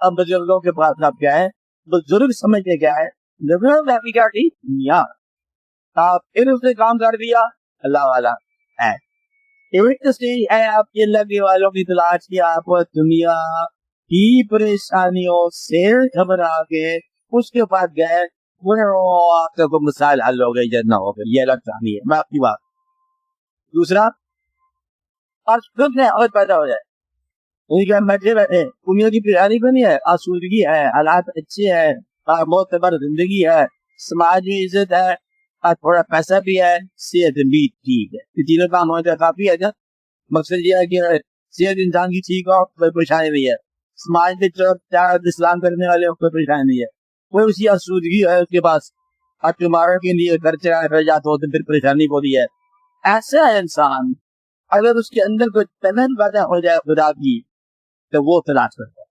अब बुजुर्गों के पास आप क्या है, बुजुर्ग समझ के क्या है, क्या थी दुनिया, आप फिर उसने काम कर दिया, अल्लाह वाला है। स्टेज है आपके लगने वालों की तलाश की, आप दुनिया की परेशानियों से घबरा के उसके पास गए, आपको मिसाल हल हो गई, जन्ना हो गई, ये लगता नहीं है। मैं आपकी बात दूसरा और खुद में और पैदा हो जाए, उनके बैठे बैठे दुनिया की तैयारी बनी है, आसूदगी है, हालात अच्छे है, बहुत बड़ जिंदगी है, समाज में इज्जत है, और थोड़ा पैसा भी है, सेहत भी ठीक है, तीनों काम हो जाए काफी है। जब मकसद ये है कि सेहत इंसान की ठीक हो, कोई परेशानी नहीं है, समाज में जो इस्लाम करने वाले कोई परेशानी नहीं है, कोई उसी आसूदगी है उसके पास, और तुम्हारे के लिए घर चला जाते हो तो फिर परेशानी होती है। ऐसा है इंसान, अगर उसके अंदर कोई तमन पैदा हो जाए खुदा की, तो वो तलाश करता है।